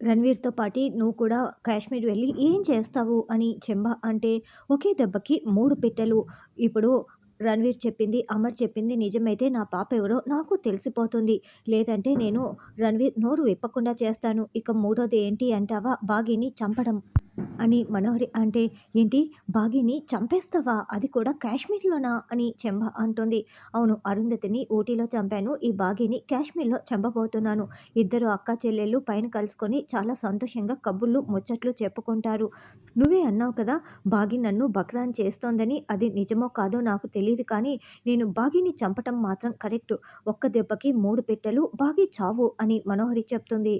రణ్వీర్‌తో పాటి నువ్వు కూడా కాశ్మీర్ వెళ్లి ఏం చేస్తావు అని చెంబ అంటే, ఒకే దెబ్బకి 3 పిట్టలు. ఇప్పుడు రణ్వీర్ చెప్పింది, అమర్ చెప్పింది నిజమైతే నా పాప ఎవరో నాకు తెలిసిపోతుంది. లేదంటే నేను రణ్వీర్ నోరు విప్పకుండా చేస్తాను. ఇక మూడోది ఏంటి అంటావా? బాగీని చంపడం. అని మనోహరి అంటే, "ఏంటి బాగీని చంపేస్తావా? అది కూడా కాశ్మీర్‌లోనా?" అని చెంబ అంటుంది. "అవును. అరుంధతిని ఊటీలో చంపాను. ఈ బాగీని కాశ్మీర్‌లో చంపబోతున్నాను. ఇద్దరు అక్కా చెల్లెళ్ళు పైన కలుసుకొని చాలా సంతోషంగా కబుర్లు, ముచ్చట్లు చెప్పుకుంటారు. నువ్వే అన్నావు కదా! బాగీ నన్ను బకరాన్ చేస్తోందని. అది నిజమో కాదో నాకు తెలీదు కానీ, నేను బాగీని చంపటం మాత్రం కరెక్టు. ఒక్క దెబ్బకి 3 పిట్టలు. బాగీ చావు" అని మనోహరి చెప్తుంది.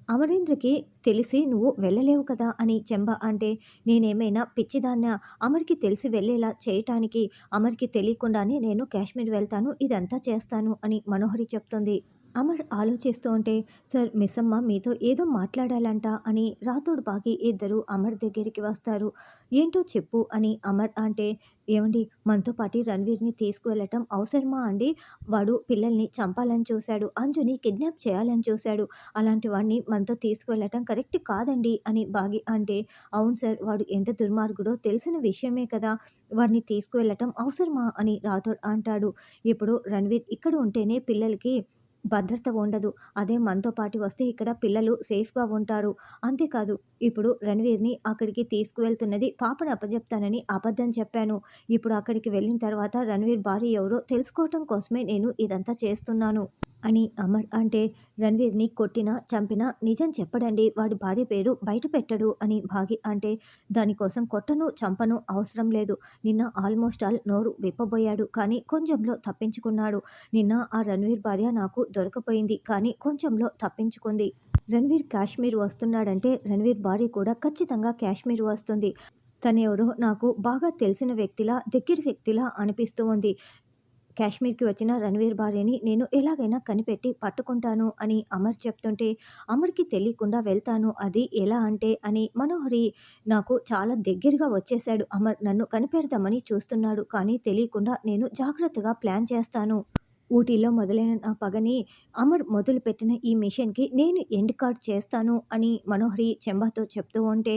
అమరేంద్రకి తెలిసి నువ్వు వెళ్ళలేవు కదా అని చెంబ అంటే, నేనేమైనా పిచ్చిదాన్నా? అమర్‌కి తెలిసి వెళ్ళేలా చేయటానికి, అమర్‌కి తెలియకుండానే నేను కాశ్మీర్ వెళ్తాను, ఇదంతా చేస్తాను అని మనోహరి చెప్తుంది. అమర్ ఆలోచిస్తూ ఉంటే, సార్ మిస్సమ్మ మీతో ఏదో మాట్లాడాలంట అని రాథోడ్ బాగి ఇద్దరు అమర్ దగ్గరికి వస్తారు. ఏంటో చెప్పు అని అమర్ అంటే, ఏవండి మనతో పాటు రణ్వీర్‌ని తీసుకువెళ్ళటం అవసరమా అండి? వాడు పిల్లల్ని చంపాలని చూశాడు. అంజుని కిడ్నాప్ చేయాలని చూశాడు. అలాంటి వాడిని మనతో తీసుకువెళ్ళటం కరెక్ట్ కాదండి అని బాగి అంటే, అవును సార్ వాడు ఎంత దుర్మార్గుడో తెలిసిన విషయమే కదా! వాడిని తీసుకువెళ్ళటం అవసరమా అని రాథోడ్ అంటాడు. ఇప్పుడు రణ్వీర్ ఇక్కడ ఉంటేనే పిల్లలకి భద్రత ఉండదు. అదే మనతో పాటు వస్తే ఇక్కడ పిల్లలు సేఫ్‌గా ఉంటారు. అంతేకాదు ఇప్పుడు రణ్వీర్‌ని అక్కడికి తీసుకువెళ్తున్నది పాపను అప్పజెప్తానని అబద్ధం చెప్పాను. ఇప్పుడు అక్కడికి వెళ్ళిన తర్వాత రణ్వీర్ భార్య ఎవరో తెలుసుకోవటం కోసమే నేను ఇదంతా చేస్తున్నాను. అని అమర్ అంటే, రణ్వీర్‌ని కొట్టినా, చంపినా నిజం చెప్పడండి. వాడి భార్య పేరు బయట పెట్టడు అని భాగి అంటే, దానికోసం కొట్టను, చంపను అవసరం లేదు. నిన్న ఆల్మోస్ట్ ఆల్ నోరు విప్పబోయాడు. కానీ కొంచెంలో తప్పించుకున్నాడు. నిన్న ఆ రణ్వీర్ భార్య నాకు దొరకపోయింది. కానీ కొంచెంలో తప్పించుకుంది. రణ్వీర్ కాశ్మీర్ వస్తున్నాడంటే, రణ్వీర్ భార్య కూడా ఖచ్చితంగా కాశ్మీర్ వస్తుంది. తనెవరో నాకు బాగా తెలిసిన వ్యక్తిలా, దగ్గర వ్యక్తిలా అనిపిస్తూ ఉంది. కాశ్మీర్‌కి వచ్చిన రణ్వీర్ భార్యని నేను ఎలాగైనా కనిపెట్టి పట్టుకుంటాను అని అమర్ చెప్తుంటే, అమర్‌కి తెలియకుండా వెళ్తాను. అది ఎలా అంటే అని మనోహరి నాకు చాలా దగ్గరగా వచ్చేసాడు అమర్. నన్ను కనిపెడదామని చూస్తున్నాడు. కానీ తెలియకుండా నేను జాగ్రత్తగా ప్లాన్ చేస్తాను. ఊటీలో మొదలైన నా పగని అమర్ మొదలుపెట్టిన ఈ మిషన్‌కి నేను ఎండ్ కార్డ్ చేస్తాను అని మనోహరి చెంబాతో చెప్తూ ఉంటే,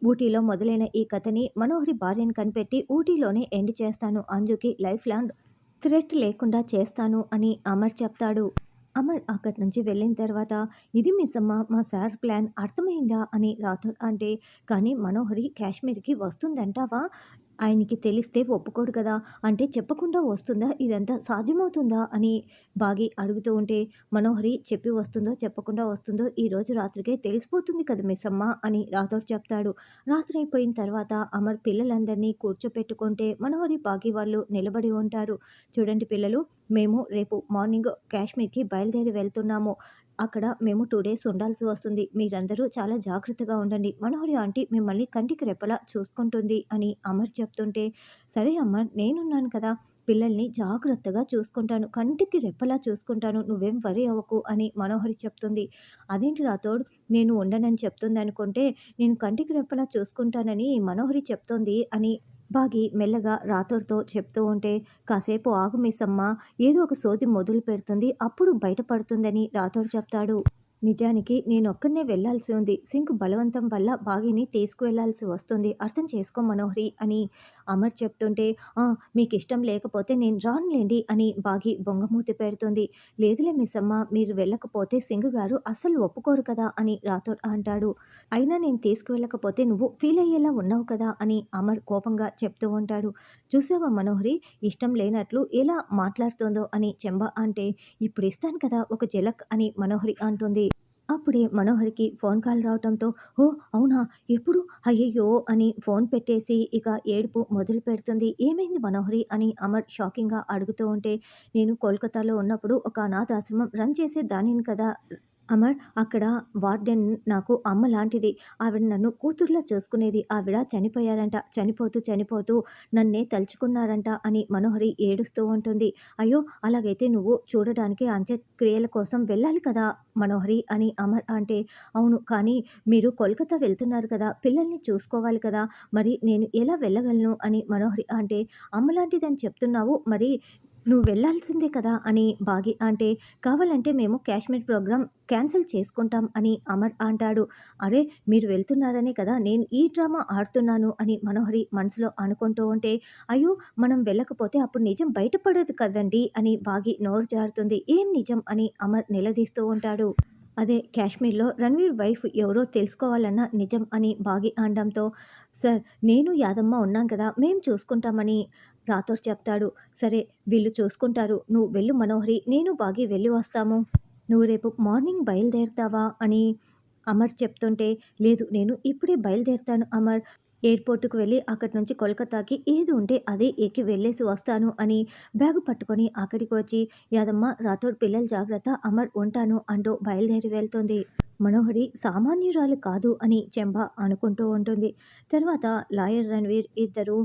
ఊటీలో మొదలైన ఈ కథని మనోహరి భార్యను కనిపెట్టి ఊటీలోనే ఎండ్ చేస్తాను. అంజుకి లైఫ్ లాంగ్ థ్రెట్ లేకుండా చేస్తాను అని అమర్ చెప్తాడు. అమర్ అక్కడి నుంచి వెళ్ళిన తర్వాత, ఇది మిస్సమ్మ మా సార్ ప్లాన్ అర్థమైందా అని రాథోడ్ అంటే, కానీ మనోహరి కాశ్మీర్‌కి వస్తుందంటావా? ఆయనకి తెలిస్తే ఒప్పుకోడు కదా! అంటే చెప్పకుండా వస్తుందా? ఇదంతా సాధ్యమవుతుందా? అని బాగి అడుగుతూ ఉంటే, మనోహరి చెప్పి వస్తుందో, చెప్పకుండా వస్తుందో ఈరోజు రాత్రికే తెలిసిపోతుంది కదా మిస్సమ్మ అని రాథోడ్ చెప్తాడు. రాత్రి అయిపోయిన తర్వాత అమర్ పిల్లలందరినీ కూర్చోపెట్టుకుంటే, మనోహరి, బాగి వాళ్ళు నిలబడి ఉంటారు. చూడండి పిల్లలు, మేము రేపు మార్నింగ్ కాశ్మీర్‌కి బయలుదేరి వెళ్తున్నాము. అక్కడ మేము 2 డేస్ ఉండాల్సి వస్తుంది. మీరందరూ చాలా జాగ్రత్తగా ఉండండి. మనోహరి ఆంటీ మిమ్మల్ని కంటికి రెప్పలా చూసుకుంటుంది అని అమర్ చెప్తుంటే, సరే అమర్ నేనున్నాను కదా! పిల్లల్ని జాగ్రత్తగా చూసుకుంటాను. కంటికి రెప్పలా చూసుకుంటాను. నువ్వేం వర్రీ అవ్వకు అని మనోహరి చెప్తుంది. అదేంటి రాథోడ్ నేను ఉండనని చెప్తుందనుకుంటే, నేను కంటికి రెప్పలా చూసుకుంటానని మనోహరి చెప్తోంది అని బాగి మెల్లగా రాథోడ్‌తో చెప్తూ ఉంటే, కాసేపు ఆగు మిస్సమ్మ ఏదో ఒక సోది మొదలు పెడుతుంది. అప్పుడు బయటపడుతుందని రాథోడ్ చెప్తాడు. నిజానికి నేనొక్కడినే వెళ్ళాల్సి ఉంది. సింక్ బలవంతం వల్ల బాగీని తీసుకువెళ్ళాల్సి వస్తుంది. అర్థం చేసుకో మనోహరి అని అమర్ చెప్తుంటే, "ఆ! మీకిష్టం లేకపోతే నేను రానులెండి" అని బాగి బొంగమూతి పెడుతుంది. లేదులే మిస్సమ్మ మీరు వెళ్ళకపోతే సింగ్ గారు అస్సలు ఒప్పుకోరు కదా అని రాథోడ్ అంటాడు. అయినా నేను తీసుకువెళ్ళకపోతే నువ్వు ఫీల్ అయ్యేలా ఉన్నావు కదా అని అమర్ కోపంగా చెప్తూ ఉంటాడు. చూసావా మనోహరి ఇష్టం లేనట్లు ఎలా మాట్లాడుతోందో అని చెంబ అంటే, ఇప్పుడిస్తాను కదా ఒక ఝలక్ అని మనోహరి అంటుంది. అప్పుడే మనోహరికి ఫోన్ కాల్ రావటంతో, ఓహ్! అవునా? ఎప్పుడు? అయ్యయ్యో! అని ఫోన్ పెట్టేసి ఇక ఏడుపు మొదలుపెడుతుంది. ఏమైంది మనోహరి అని అమర్ షాకింగ్‌గా అడుగుతూ ఉంటే, నేను కోల్కతాలో ఉన్నప్పుడు ఒక అనాథాశ్రమం రన్ చేసేదానిని కదా అమర్. అక్కడ వార్డెన్ నాకు అమ్మ లాంటిది. ఆవిడ నన్ను కూతురులా చూసుకునేది. ఆవిడ చనిపోయారంట. చనిపోతూ నన్నే తలుచుకున్నారంట అని మనోహరి ఏడుస్తూ ఉంటుంది. అయ్యో! అలాగైతే నువ్వు చూడడానికి అంత్యక్రియల కోసం వెళ్ళాలి కదా మనోహరి అని అమర్ అంటే, అవును. కానీ మీరు కోల్కతా వెళ్తున్నారు కదా! పిల్లల్ని చూసుకోవాలి కదా! మరి నేను ఎలా వెళ్ళగలను అని మనోహరి అంటే, అమ్మలాంటిదని చెప్తున్నావు మరి నువ్వు వెళ్ళాల్సిందే కదా అని బాగి అంటే, కావాలంటే మేము కాశ్మీర్ ప్రోగ్రామ్ క్యాన్సిల్ చేసుకుంటాం అని అమర్ అంటాడు. అరే! మీరు వెళ్తున్నారనే కదా నేను ఈ డ్రామా ఆడుతున్నాను అని మనోహరి మనసులో అనుకుంటూ ఉంటే, అయ్యో! మనం వెళ్ళకపోతే అప్పుడు నిజం బయటపడదు కదండీ అని బాగి నోరు జారుతుంది. ఏం నిజం అని అమర్ నిలదీస్తూ ఉంటాడు. అదే కాశ్మీర్‌లో రణ్వీర్ వైఫ్ ఎవరో తెలుసుకోవాలన్న నిజం అని బాగి అనడంతో, సార్ నేను, యాదమ్మ ఉన్నాం కదా! మేం చూసుకుంటామని రాథోర్ చెప్తాడు. సరే వీళ్ళు చూసుకుంటారు. నువ్వు వెళ్ళు మనోహరి, నేను బాగి వెళ్ళి వస్తాము. నువ్వు రేపు మార్నింగ్ బయలుదేరుతావా అని అమర్ చెప్తుంటే, లేదు నేను ఇప్పుడే బయలుదేరుతాను అమర్. ఎయిర్‌పోర్ట్‌కి వెళ్ళి అక్కడి నుంచి కోల్కతాకి ఏది ఉంటే అదే ఎక్కి వెళ్ళేసి వస్తాను అని బ్యాగు పట్టుకొని అక్కడికి వచ్చి, యాదమ్మ రాథోడ్ పిల్లలు జాగ్రత్త అమర్ ఉంటాను అంటూ బయలుదేరి వెళ్తుంది. మనోహరి సామాన్యురాలు కాదు అని చెంబ అనుకుంటూ ఉంటుంది. తర్వాత లాయర్ రణ్వీర్ ఇద్దరు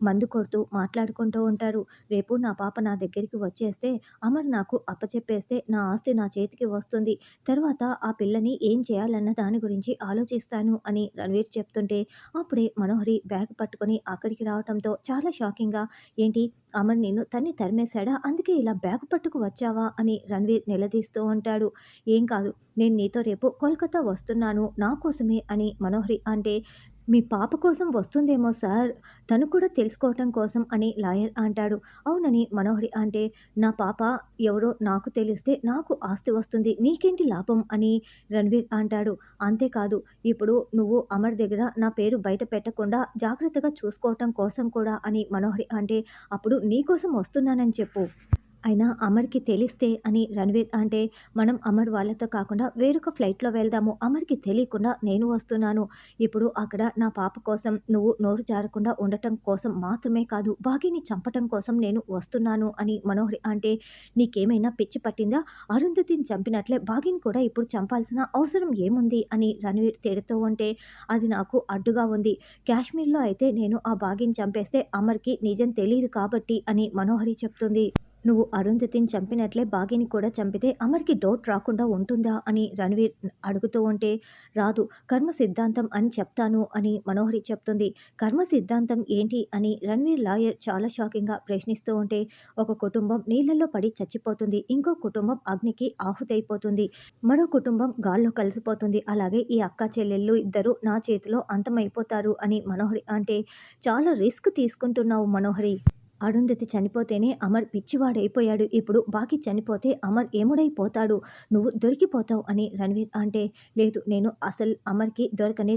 మందు కొడుతూ మాట్లాడుకుంటూ ఉంటారు. రేపు నా పాప నా దగ్గరికి వచ్చేస్తే, అమర్ నాకు అప్పచెప్పేస్తే నా ఆస్తి నా చేతికి వస్తుంది. తర్వాత ఆ పిల్లని ఏం చేయాలన్న దాని గురించి ఆలోచిస్తాను అని రణ్వీర్ చెప్తుంటే, అప్పుడే మనోహరి బ్యాగ్ పట్టుకొని అక్కడికి రావటంతో చాలా షాకింగ్‌గా, ఏంటి అమర్ నిన్ను తరిమేశాడా? అందుకే ఇలా బ్యాగ్ పట్టుకు వచ్చావా? అని రణ్వీర్ నిలదీస్తూ ఉంటాడు. ఏం కాదు, నేను నీతో రేపు కోల్కతా వస్తున్నాను నా కోసమే అని మనోహరి అంటే, మీ పాప కోసం వస్తుందేమో సార్, తను కూడా తెలుసుకోవటం కోసం అని లాయర్ అంటాడు. అవునని మనోహరి అంటే, నా పాప ఎవరో నాకు తెలిస్తే నాకు ఆస్తి వస్తుంది. నీకేంటి లాభం అని రణ్వీర్ అంటాడు. అంతేకాదు ఇప్పుడు నువ్వు అమర్ దగ్గర నా పేరు బయట పెట్టకుండా జాగ్రత్తగా చూసుకోవటం కోసం కూడా అని మనోహరి అంటే, అప్పుడు నీకోసం వస్తున్నానని చెప్పు. అయినా అమర్‌కి తెలిస్తే అని రణ్వీర్ అంటే, మనం అమర్ వాళ్ళతో కాకుండా వేరొక ఫ్లైట్‌లో వెళ్దాము. అమర్‌కి తెలియకుండా నేను వస్తున్నాను. ఇప్పుడు అక్కడ నా పాప కోసం నువ్వు నోరు జారకుండా ఉండటం కోసం మాత్రమే కాదు, భాగ్యని చంపటం కోసం నేను వస్తున్నాను అని మనోహరి అంటే, నీకేమైనా పిచ్చి పట్టిందా? అరుంధతిని చంపినట్లే భాగ్యని కూడా ఇప్పుడు చంపాల్సిన అవసరం ఏముంది అని రణ్వీర్ తిడుతూ ఉంటే, అది నాకు అడ్డుగా ఉంది. కాశ్మీర్‌లో అయితే నేను ఆ భాగ్యని చంపేస్తే అమర్‌కి నిజం తెలీదు కాబట్టి అని మనోహరి చెప్తుంది. నువ్వు అరుంధతిని చంపినట్లే భాగ్యని కూడా చంపితే అమర్‌కి డౌట్ రాకుండా ఉంటుందా అని రణ్వీర్ అడుగుతూ ఉంటే, రాదు, కర్మ సిద్ధాంతం అని చెప్తాను అని మనోహరి చెప్తుంది. కర్మ సిద్ధాంతం ఏంటి అని రణ్వీర్ లాయర్ చాలా షాకింగ్‌గా ప్రశ్నిస్తూ ఉంటే, ఒక కుటుంబం నీళ్ళల్లో పడి చచ్చిపోతుంది. ఇంకో కుటుంబం అగ్నికి ఆహుతైపోతుంది. మరో కుటుంబం గాల్లో కలిసిపోతుంది. అలాగే ఈ అక్కా చెల్లెళ్ళు ఇద్దరు నా చేతిలో అంతమైపోతారు అని మనోహరి అంటే, చాలా రిస్క్ తీసుకుంటున్నావు మనోహరి. అరుంధతి చనిపోతేనే అమర్ పిచ్చివాడైపోయాడు. ఇప్పుడు బాకి చనిపోతే అమర్ ఏముడైపోతాడు? నువ్వు దొరికిపోతావు అని రణ్వీర్ అంటే, లేదు నేను అసలు అమర్‌కి దొరకను.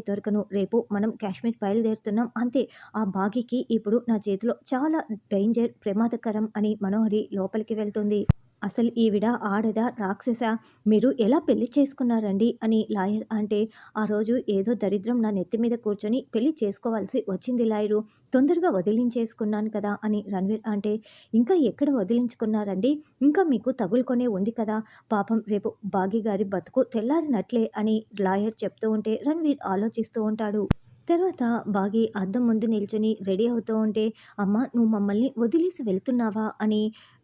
రేపు మనం కాశ్మీర్ బయలుదేరుతున్నాం అంతే. ఆ బాగీకి ఇప్పుడు నా చేతిలో చాలా డేంజర్, ప్రమాదకరం అని మనోహరి లోపలికి వెళ్తుంది. అసలు ఈవిడ ఆడదా? రాక్షసా? మీరు ఎలా పెళ్లి చేసుకున్నారండి? అని లాయర్ అంటే, ఆ రోజు ఏదో దరిద్రం నా నెత్తి మీద కూర్చొని పెళ్లి చేసుకోవాల్సి వచ్చింది లాయరు. తొందరగా వదిలించేసుకున్నాను కదా అని రణ్వీర్ అంటే, ఇంకా ఎక్కడ వదిలించుకున్నారండి? ఇంకా మీకు తగులుకొనే ఉంది కదా! పాపం రేపు భాగ్య గారి బతుకు తెల్లారినట్లే అని లాయర్ చెప్తూ ఉంటే రణ్వీర్ ఆలోచిస్తూ ఉంటాడు. తర్వాత బాగి అద్దం ముందు నిల్చొని రెడీ అవుతూ ఉంటే, అమ్మ నువ్వు మమ్మల్ని వదిలేసి వెళ్తున్నావా అని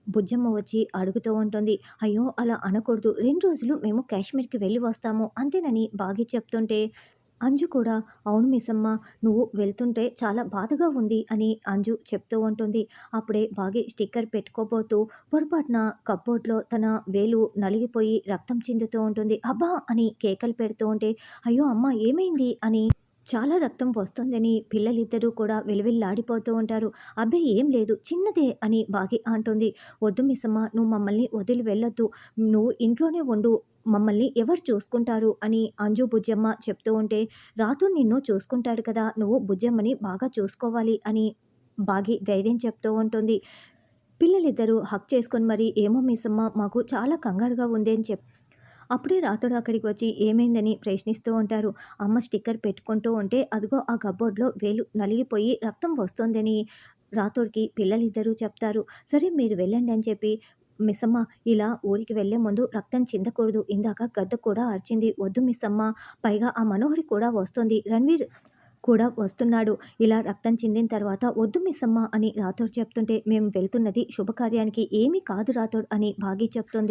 బుజ్జమ్మ వచ్చి అడుగుతూ ఉంటుంది. అయ్యో అలా అనకూడదు, 2 రోజులు మేము కాశ్మీర్‌కి వెళ్ళి వస్తాము అంతేనని బాగి చెప్తుంటే, అంజు కూడా అవును మిస్సమ్మ, నువ్వు వెళ్తుంటే చాలా బాధగా ఉంది అని అంజు చెప్తూ ఉంటుంది. అప్పుడే బాగి స్టిక్కర్ పెట్టుకోబోతూ పొరపాటున కప్‌బోర్డ్‌లో తన వేలు నలిగిపోయి రక్తం చిందుతూ ఉంటుంది. అబ్బా! అని కేకలు పెడుతూ ఉంటే, అయ్యో అమ్మ ఏమైంది అని చాలా రక్తం వస్తోందని పిల్లలిద్దరూ కూడా విలవిల్లాడిపోతూ ఉంటారు. అబ్బే ఏం లేదు చిన్నదే అని బాగి అంటుంది. వద్దు మిస్సమ్మ, నువ్వు మమ్మల్ని వదిలి వెళ్ళొద్దు. నువ్వు ఇంట్లోనే ఉండు. మమ్మల్ని ఎవరు చూసుకుంటారు అని అంజు బుజ్జమ్మ చెప్తూ ఉంటే, రాతు నిన్ను చూసుకుంటాడు కదా! నువ్వు బుజ్జమ్మని బాగా చూసుకోవాలి అని బాగి ధైర్యం చెప్తూ ఉంటుంది. పిల్లలిద్దరూ హగ్ చేసుకొని మరి, ఏమో మిస్సమ్మ మాకు చాలా కంగారుగా ఉంది అని అప్పుడే రాతోడు అక్కడికి వచ్చి ఏమైందని ప్రశ్నిస్తూ ఉంటారు. అమ్మ స్టిక్కర్ పెట్టుకుంటూ ఉంటే అదిగో ఆ కబోర్డ్‌లో వేలు నలిగిపోయి రక్తం వస్తోందని రాతోడికి పిల్లలిద్దరూ చెప్తారు. సరే మీరు వెళ్ళండి అని చెప్పి, మిస్సమ్మ ఇలా ఊరికి వెళ్ళే ముందు రక్తం చిందకూడదు. ఇందాక గద్ద కూడా అరిచింది. వద్దు మిస్సమ్మ, పైగా ఆ మనోహరి కూడా వస్తోంది. రణ్వీర్ కూడా వస్తున్నాడు. ఇలా రక్తం చిందిన తర్వాత వద్దు మిస్సమ్మ అని రాథోడ్ చెప్తుంటే, మేము వెళ్తున్నది శుభకార్యానికి, ఏమీ కాదు రాథోడ్ అని భాగి చెప్తుంది.